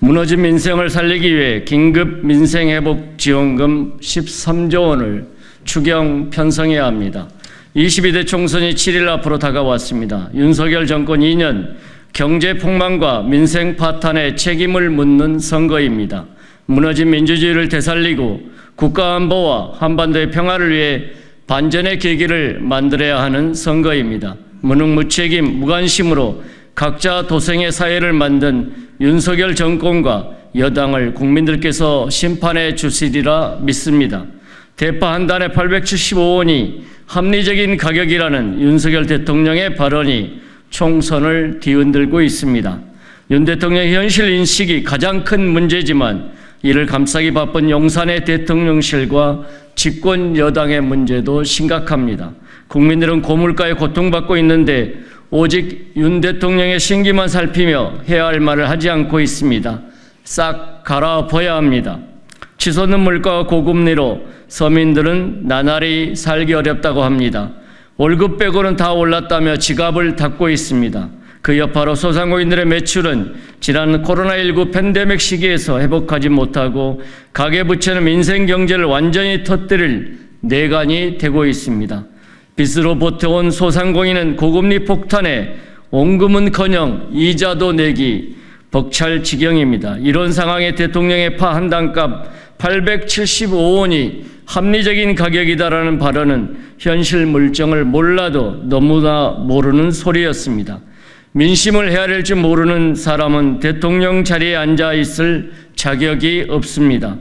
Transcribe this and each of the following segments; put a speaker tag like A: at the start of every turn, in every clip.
A: 무너진 민생을 살리기 위해 긴급 민생회복지원금 13조 원을 추경 편성해야 합니다. 22대 총선이 7일 앞으로 다가왔습니다. 윤석열 정권 2년 경제 폭망과 민생 파탄의 책임을 묻는 선거입니다. 무너진 민주주의를 되살리고 국가안보와 한반도의 평화를 위해 반전의 계기를 만들어야 하는 선거입니다. 무능무책임, 무관심으로 각자 도생의 사회를 만든 윤석열 정권과 여당을 국민들께서 심판해 주시리라 믿습니다. 대파 한 단에 875원이 합리적인 가격이라는 윤석열 대통령의 발언이 총선을 뒤흔들고 있습니다. 윤 대통령의 현실 인식이 가장 큰 문제지만 이를 감싸기 바쁜 용산의 대통령실과 집권 여당의 문제도 심각합니다. 국민들은 고물가에 고통받고 있는데 오직 윤 대통령의 신기만 살피며 해야 할 말을 하지 않고 있습니다. 싹 갈아엎어야 합니다. 치솟는 물가와 고금리로 서민들은 나날이 살기 어렵다고 합니다. 월급 빼고는 다 올랐다며 지갑을 닫고 있습니다. 그 여파로 소상공인들의 매출은 지난 코로나19 팬데믹 시기에서 회복하지 못하고 가계부채는 민생 경제를 완전히 터뜨릴 내관이 되고 있습니다. 빚으로 버텨온 소상공인은 고금리 폭탄에 원금은커녕 이자도 내기 벅찰 지경입니다. 이런 상황에 대통령의 파 한 단값 875원이 합리적인 가격이다라는 발언은 현실 물정을 몰라도 너무나 모르는 소리였습니다. 민심을 헤아릴 줄 모르는 사람은 대통령 자리에 앉아 있을 자격이 없습니다.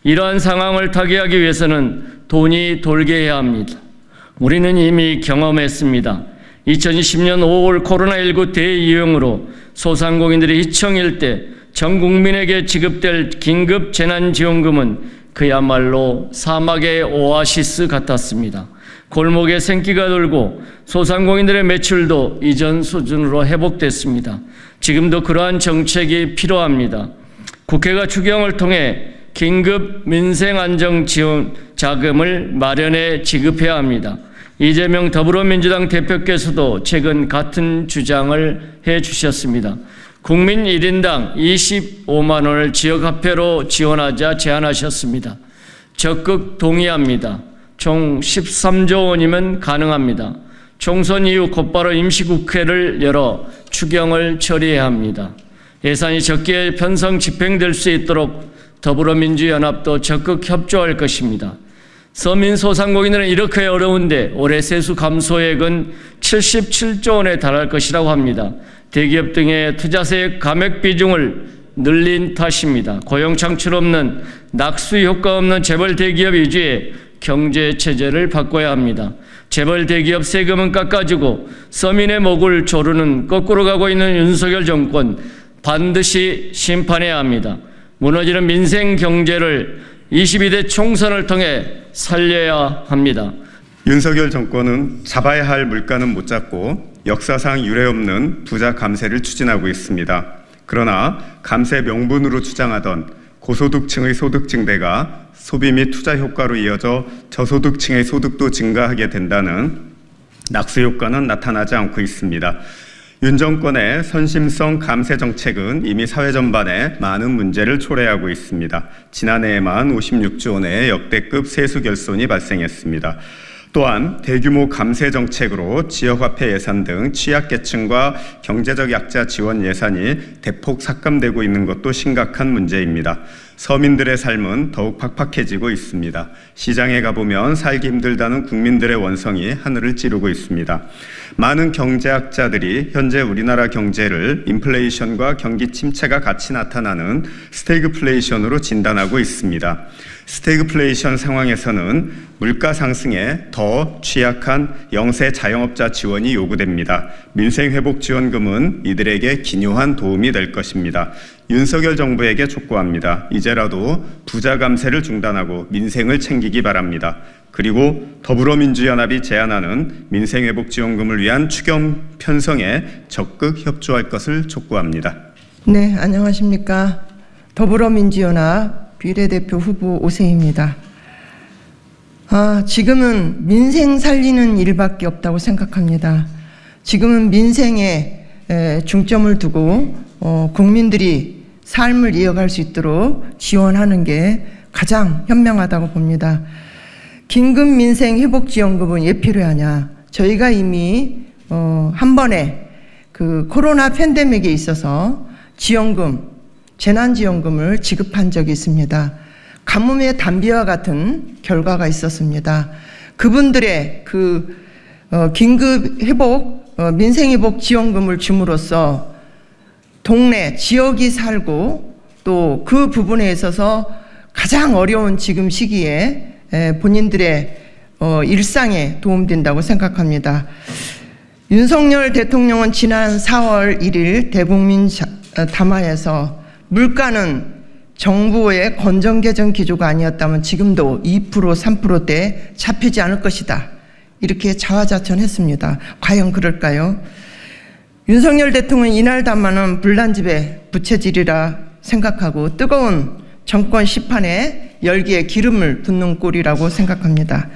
A: 이러한 상황을 타개하기 위해서는 돈이 돌게 해야 합니다. 우리는 이미 경험했습니다. 2020년 5월 코로나19 대유행으로 소상공인들이 희청일 때 전 국민에게 지급될 긴급 재난지원금은 그야말로 사막의 오아시스 같았습니다. 골목에 생기가 돌고 소상공인들의 매출도 이전 수준으로 회복됐습니다. 지금도 그러한 정책이 필요합니다. 국회가 추경을 통해 긴급 민생안정지원 자금을 마련해 지급해야 합니다. 이재명 더불어민주당 대표께서도 최근 같은 주장을 해주셨습니다. 국민 1인당 25만 원을 지역화폐로 지원하자 제안하셨습니다. 적극 동의합니다. 총 13조 원이면 가능합니다. 총선 이후 곧바로 임시국회를 열어 추경을 처리해야 합니다. 예산이 적기에 편성 집행될 수 있도록 더불어민주연합도 적극 협조할 것입니다. 서민 소상공인들은 이렇게 어려운데 올해 세수 감소액은 77조 원에 달할 것이라고 합니다. 대기업 등의 투자세 감액 비중을 늘린 탓입니다. 고용 창출 없는 낙수 효과 없는 재벌 대기업 위주의 경제 체제를 바꿔야 합니다. 재벌 대기업 세금은 깎아주고 서민의 목을 조르는 거꾸로 가고 있는 윤석열 정권 반드시 심판해야 합니다. 무너지는 민생 경제를 22대 총선을 통해 살려야 합니다.
B: 윤석열 정권은 잡아야 할 물가는 못 잡고 역사상 유례없는 부자 감세를 추진하고 있습니다. 그러나 감세 명분으로 주장하던 고소득층의 소득 증대가 소비 및 투자 효과로 이어져 저소득층의 소득도 증가하게 된다는 낙수 효과는 나타나지 않고 있습니다. 윤 정권의 선심성 감세 정책은 이미 사회 전반에 많은 문제를 초래하고 있습니다. 지난해에만 56조 원의 역대급 세수 결손이 발생했습니다. 또한 대규모 감세 정책으로 지역화폐 예산 등 취약계층과 경제적 약자 지원 예산이 대폭 삭감되고 있는 것도 심각한 문제입니다. 서민들의 삶은 더욱 팍팍해지고 있습니다. 시장에 가보면 살기 힘들다는 국민들의 원성이 하늘을 찌르고 있습니다. 많은 경제학자들이 현재 우리나라 경제를 인플레이션과 경기 침체가 같이 나타나는 스태그플레이션으로 진단하고 있습니다. 스태그플레이션 상황에서는 물가 상승에 더 취약한 영세 자영업자 지원이 요구됩니다. 민생회복지원금은 이들에게 기묘한 도움이 될 것입니다. 윤석열 정부에게 촉구합니다. 이제라도 부자 감세를 중단하고 민생을 챙기기 바랍니다. 그리고 더불어민주연합이 제안하는 민생회복지원금을 위한 추경 편성에 적극 협조할 것을 촉구합니다.
C: 네, 안녕하십니까. 더불어민주연합 비례대표 후보 오세희입니다. 지금은 민생 살리는 일밖에 없다고 생각합니다. 지금은 민생에 중점을 두고 국민들이 삶을 이어갈 수 있도록 지원하는 게 가장 현명하다고 봅니다. 긴급민생회복지원금은 왜 필요하냐? 저희가 이미 한 번에 그 코로나 팬데믹에 있어서 지원금, 재난지원금을 지급한 적이 있습니다. 가뭄의 단비와 같은 결과가 있었습니다. 그분들의 그 긴급회복, 민생회복지원금을 줌으로써 동네, 지역이 살고 또 그 부분에 있어서 가장 어려운 지금 시기에 본인들의 일상에 도움된다고 생각합니다. 윤석열 대통령은 지난 4월 1일 대국민 담화에서 물가는 정부의 건전개정 기조가 아니었다면 지금도 2%, 3%대 잡히지 않을 것이다. 이렇게 자화자찬했습니다. 과연 그럴까요? 윤석열 대통령 이날 담화는 불난집의 부채질이라 생각하고 뜨거운 정권 시판에 열기에 기름을 붓는 꼴이라고 생각합니다.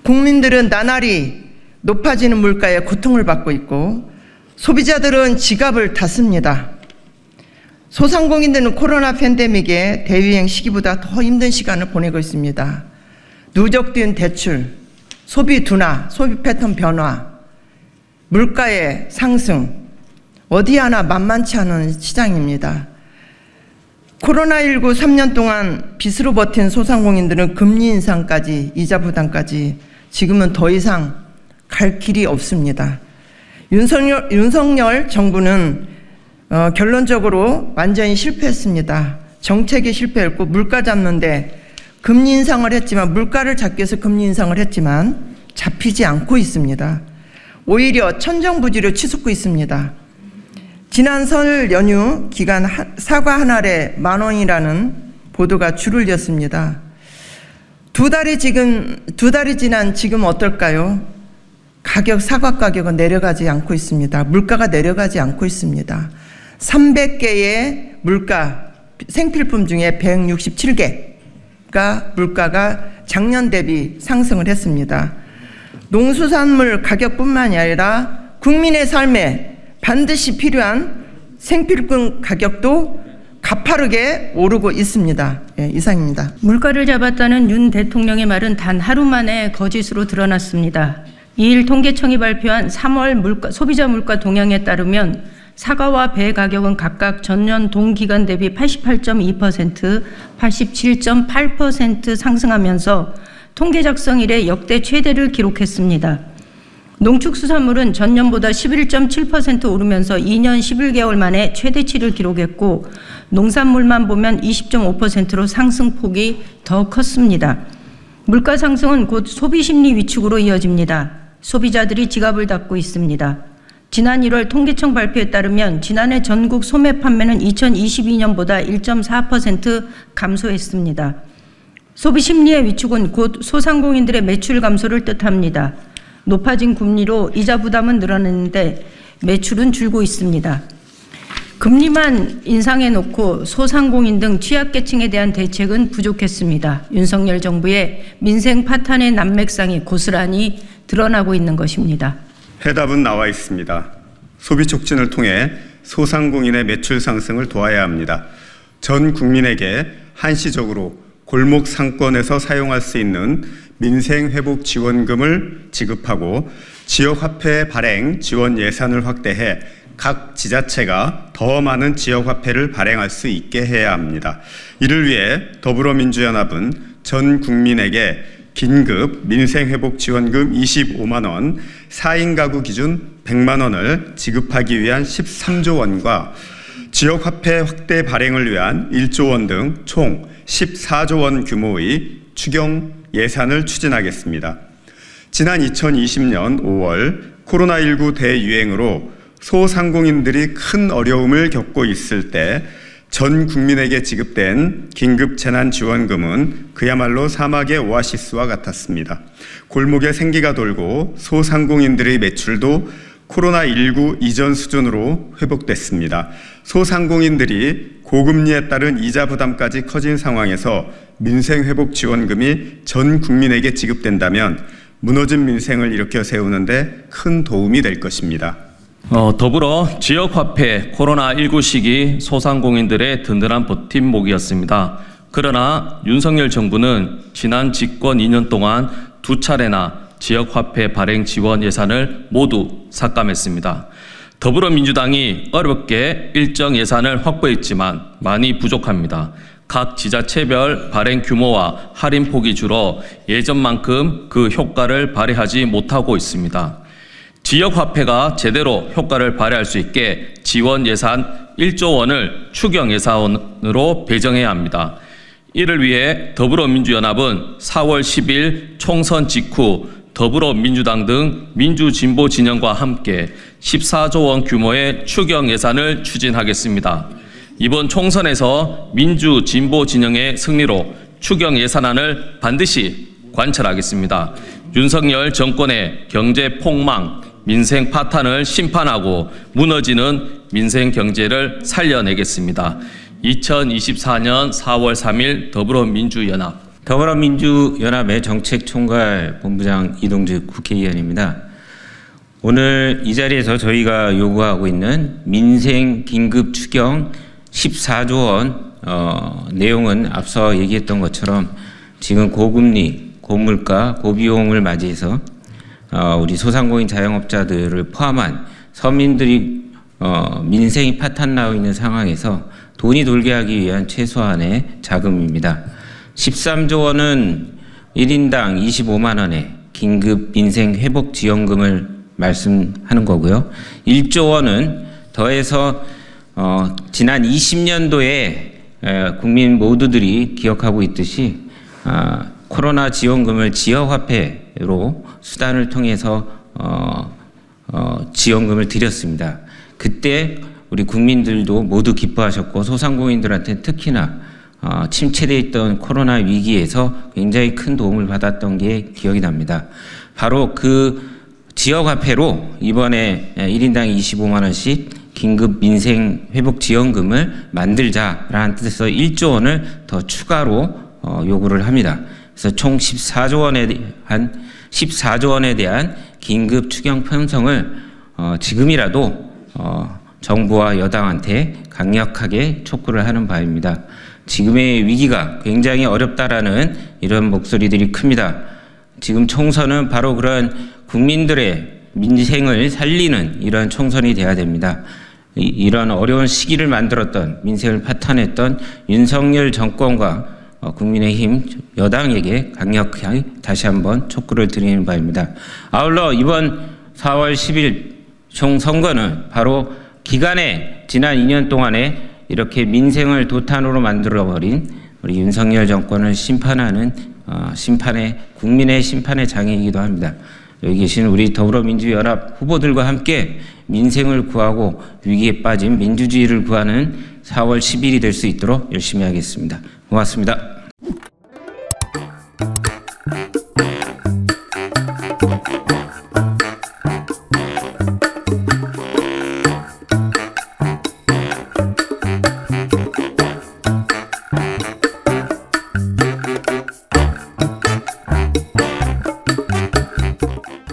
C: 국민들은 나날이 높아지는 물가에 고통을 받고 있고 소비자들은 지갑을 닫습니다. 소상공인들은 코로나 팬데믹의 대유행 시기보다 더 힘든 시간을 보내고 있습니다. 누적된 대출, 소비 둔화, 소비 패턴 변화, 물가의 상승, 어디 하나 만만치 않은 시장입니다. 코로나19 3년 동안 빚으로 버틴 소상공인들은 금리 인상까지, 이자 부담까지 지금은 더 이상 갈 길이 없습니다. 윤석열 정부는 결론적으로 완전히 실패했습니다. 정책이 실패했고 물가 잡는데 금리 인상을 했지만 물가를 잡기 위해서 금리 인상을 했지만 잡히지 않고 있습니다. 오히려 천정부지로 치솟고 있습니다. 지난 설 연휴 기간 사과 한 알에 10,000원이라는 보도가 줄을 이었습니다. 두 달이 지난 지금 어떨까요? 사과 가격은 내려가지 않고 있습니다. 물가가 내려가지 않고 있습니다. 300개의 물가 생필품 중에 167개가 물가가 작년 대비 상승을 했습니다. 농수산물 가격뿐만이 아니라 국민의 삶에 반드시 필요한 생필품 가격도 가파르게 오르고 있습니다. 이상입니다.
D: 물가를 잡았다는 윤 대통령의 말은 단 하루 만에 거짓으로 드러났습니다. 2일 통계청이 발표한 3월 소비자 물가 동향에 따르면 사과와 배 가격은 각각 전년 동기간 대비 88.2%, 87.8% 상승하면서 통계 작성 이래 역대 최대를 기록했습니다. 농축수산물은 전년보다 11.7% 오르면서 2년 11개월 만에 최대치를 기록했고 농산물만 보면 20.5%로 상승폭이 더 컸습니다. 물가 상승은 곧 소비심리 위축으로 이어집니다. 소비자들이 지갑을 닫고 있습니다. 지난 1월 통계청 발표에 따르면 지난해 전국 소매 판매는 2022년보다 1.4% 감소했습니다. 소비심리의 위축은 곧 소상공인들의 매출 감소를 뜻합니다. 높아진 금리로 이자 부담은 늘어났는데 매출은 줄고 있습니다. 금리만 인상해놓고 소상공인 등 취약계층에 대한 대책은 부족했습니다. 윤석열 정부의 민생 파탄의 난맥상이 고스란히 드러나고 있는 것입니다.
B: 해답은 나와 있습니다. 소비 촉진을 통해 소상공인의 매출 상승을 도와야 합니다. 전 국민에게 한시적으로 골목 상권에서 사용할 수 있는 민생회복지원금을 지급하고 지역화폐 발행 지원 예산을 확대해 각 지자체가 더 많은 지역화폐를 발행할 수 있게 해야 합니다. 이를 위해 더불어민주연합은 전 국민에게 긴급 민생회복지원금 25만 원, 4인 가구 기준 100만 원을 지급하기 위한 13조 원과 지역화폐 확대 발행을 위한 1조 원 등 총 14조 원 규모의 추경 예산을 추진하겠습니다. 지난 2020년 5월 코로나19 대유행으로 소상공인들이 큰 어려움을 겪고 있을 때 전 국민에게 지급된 긴급재난지원금은 그야말로 사막의 오아시스와 같았습니다. 골목에 생기가 돌고 소상공인들의 매출도 코로나19 이전 수준으로 회복됐습니다. 소상공인들이 고금리에 따른 이자 부담까지 커진 상황에서 민생회복지원금이 전 국민에게 지급된다면 무너진 민생을 일으켜 세우는 데 큰 도움이 될 것입니다.
E: 더불어 지역화폐 코로나19 시기 소상공인들의 든든한 버팀목이었습니다. 그러나 윤석열 정부는 지난 집권 2년 동안 2차례나 지역화폐 발행 지원 예산을 모두 삭감했습니다. 더불어민주당이 어렵게 일정 예산을 확보했지만 많이 부족합니다. 각 지자체별 발행 규모와 할인 폭이 줄어 예전만큼 그 효과를 발휘하지 못하고 있습니다. 지역화폐가 제대로 효과를 발휘할 수 있게 지원 예산 1조 원을 추경 예산으로 배정해야 합니다. 이를 위해 더불어민주연합은 4월 10일 총선 직후 더불어민주당 등 민주진보 진영과 함께 14조 원 규모의 추경 예산을 추진하겠습니다. 이번 총선에서 민주진보 진영의 승리로 추경 예산안을 반드시 관철하겠습니다. 윤석열 정권의 경제 폭망, 민생 파탄을 심판하고 무너지는 민생 경제를 살려내겠습니다. 2024년 4월 3일
F: 더불어민주연합의 정책총괄 본부장 이동주 국회의원입니다. 오늘 이 자리에서 저희가 요구하고 있는 민생 긴급 추경 14조 원 내용은 앞서 얘기했던 것처럼 지금 고금리, 고물가, 고비용을 맞이해서 우리 소상공인 자영업자들을 포함한 서민들이 민생이 파탄나고 있는 상황에서 돈이 돌게 하기 위한 최소한의 자금입니다. 13조 원은 1인당 25만 원의 긴급 민생 회복 지원금을 말씀하는 거고요. 1조 원은 더해서 지난 20년도에 국민 모두들이 기억하고 있듯이 코로나 지원금을 지역화폐로 수단을 통해서 지원금을 드렸습니다. 그때 우리 국민들도 모두 기뻐하셨고 소상공인들한테 특히나 침체되어 있던 코로나 위기에서 굉장히 큰 도움을 받았던 게 기억이 납니다. 바로 그 지역화폐로 이번에 1인당 25만 원씩 긴급 민생 회복 지원금을 만들자라는 뜻에서 1조 원을 더 추가로 요구를 합니다. 그래서 총 14조 원에 대한 긴급 추경 편성을 지금이라도 정부와 여당한테 강력하게 촉구를 하는 바입니다. 지금의 위기가 굉장히 어렵다라는 이런 목소리들이 큽니다. 지금 총선은 바로 그런 국민들의 민생을 살리는 이런 총선이 돼야 됩니다. 이런 어려운 시기를 만들었던 민생을 파탄했던 윤석열 정권과 국민의힘 여당에게 강력하게 다시 한번 촉구를 드리는 바입니다. 아울러 이번 4월 10일 총선거는 바로 기간에 지난 2년 동안에 이렇게 민생을 도탄으로 만들어버린 우리 윤석열 정권을 심판하는 국민의 심판의 장이기도 합니다. 여기 계신 우리 더불어민주연합 후보들과 함께 민생을 구하고 위기에 빠진 민주주의를 구하는 4월 10일이 될 수 있도록 열심히 하겠습니다. 고맙습니다.